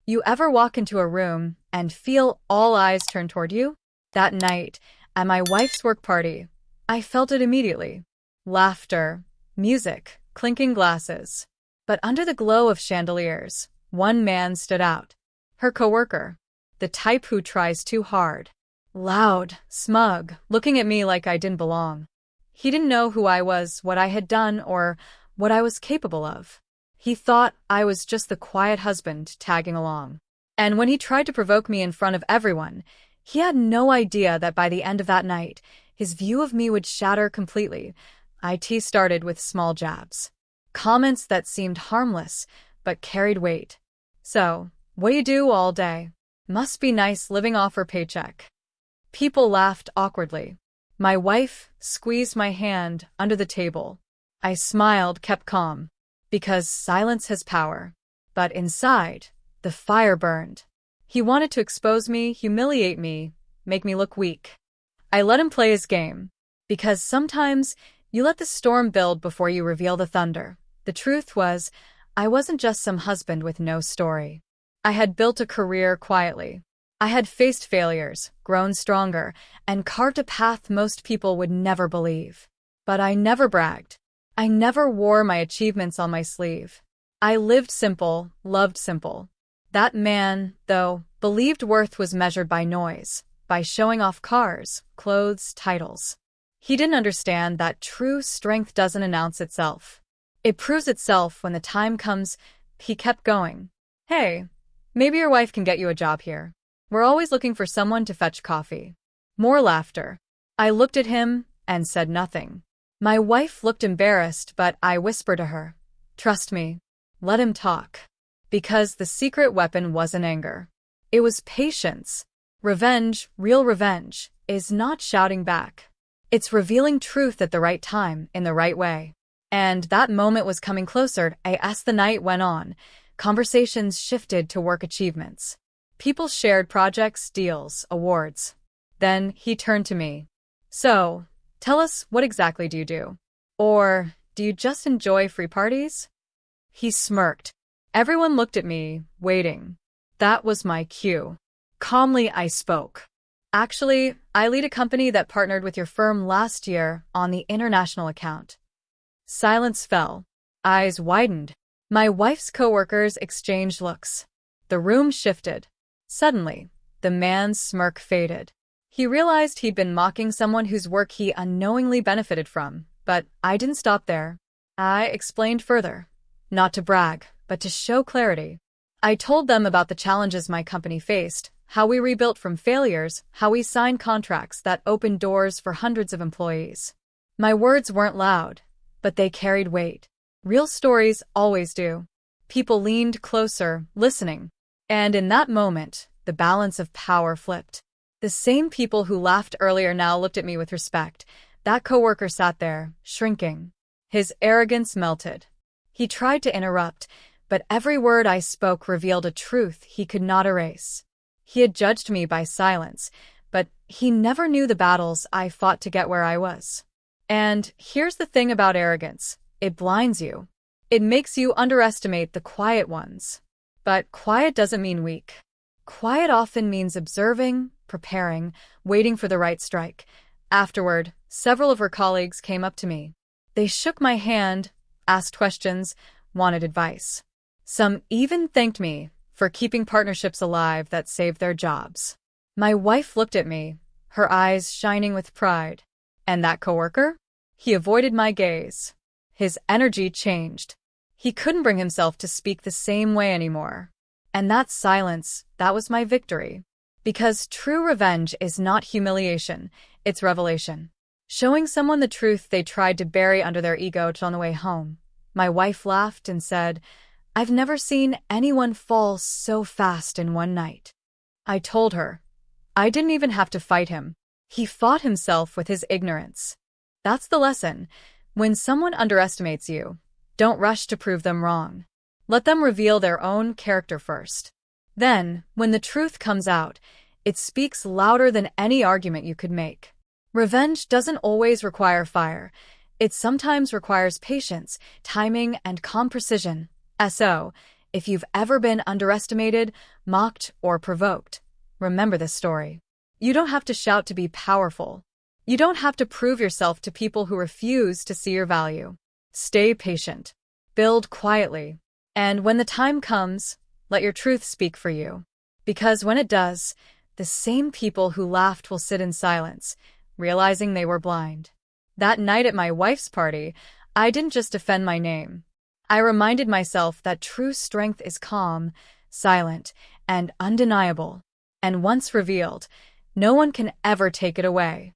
You ever walk into a room and feel all eyes turn toward you? That night, at my wife's work party, I felt it immediately. Laughter, music, clinking glasses. But under the glow of chandeliers, one man stood out. Her coworker. The type who tries too hard. Loud, smug, looking at me like I didn't belong. He didn't know who I was, what I had done, or what I was capable of. He thought I was just the quiet husband tagging along. And when he tried to provoke me in front of everyone, he had no idea that by the end of that night, his view of me would shatter completely. IT started with small jabs. Comments that seemed harmless, but carried weight. So, what do you do all day? Must be nice living off her paycheck. People laughed awkwardly. My wife squeezed my hand under the table. I smiled, kept calm. Because silence has power. But inside, the fire burned. He wanted to expose me, humiliate me, make me look weak. I let him play his game. Because sometimes you let the storm build before you reveal the thunder. The truth was, I wasn't just some husband with no story. I had built a career quietly. I had faced failures, grown stronger, and carved a path most people would never believe. But I never bragged. I never wore my achievements on my sleeve. I lived simple, loved simple. That man, though, believed worth was measured by noise, by showing off cars, clothes, titles. He didn't understand that true strength doesn't announce itself. It proves itself when the time comes. He kept going. Hey, maybe your wife can get you a job here. We're always looking for someone to fetch coffee. More laughter. I looked at him and said nothing. My wife looked embarrassed, but I whispered to her, "Trust me, let him talk." Because the secret weapon wasn't anger. It was patience. Revenge, real revenge, is not shouting back. It's revealing truth at the right time, in the right way. And that moment was coming closer as the night went on. Conversations shifted to work achievements. People shared projects, deals, awards. Then he turned to me. So, tell us, what exactly do you do? Or, do you just enjoy free parties? He smirked. Everyone looked at me, waiting. That was my cue. Calmly, I spoke. Actually, I lead a company that partnered with your firm last year on the international account. Silence fell. Eyes widened. My wife's coworkers exchanged looks. The room shifted. Suddenly, the man's smirk faded. He realized he'd been mocking someone whose work he unknowingly benefited from, but I didn't stop there. I explained further. Not to brag, but to show clarity. I told them about the challenges my company faced, how we rebuilt from failures, how we signed contracts that opened doors for hundreds of employees. My words weren't loud, but they carried weight. Real stories always do. People leaned closer, listening. And in that moment, the balance of power flipped. The same people who laughed earlier now looked at me with respect. That coworker sat there, shrinking. His arrogance melted. He tried to interrupt, but every word I spoke revealed a truth he could not erase. He had judged me by silence, but he never knew the battles I fought to get where I was. And here's the thing about arrogance. It blinds you. It makes you underestimate the quiet ones. But quiet doesn't mean weak. Quiet often means observing, preparing, waiting for the right strike. Afterward, several of her colleagues came up to me. They shook my hand, asked questions, wanted advice. Some even thanked me for keeping partnerships alive that saved their jobs. My wife looked at me, her eyes shining with pride. And that coworker? He avoided my gaze. His energy changed. He couldn't bring himself to speak the same way anymore. And that silence, that was my victory. Because true revenge is not humiliation, it's revelation. Showing someone the truth they tried to bury under their ego on the way home. My wife laughed and said, "I've never seen anyone fall so fast in one night." I told her, I didn't even have to fight him. He fought himself with his ignorance. That's the lesson. When someone underestimates you, don't rush to prove them wrong. Let them reveal their own character first. Then, when the truth comes out, it speaks louder than any argument you could make. Revenge doesn't always require fire. It sometimes requires patience, timing, and calm precision. So, If you've ever been underestimated, mocked, or provoked, remember this story. You don't have to shout to be powerful. You don't have to prove yourself to people who refuse to see your value. Stay patient. Build quietly. And when the time comes, let your truth speak for you. Because when it does, the same people who laughed will sit in silence, realizing they were blind. That night at my wife's party, I didn't just defend my name. I reminded myself that true strength is calm, silent, and undeniable. And once revealed, no one can ever take it away.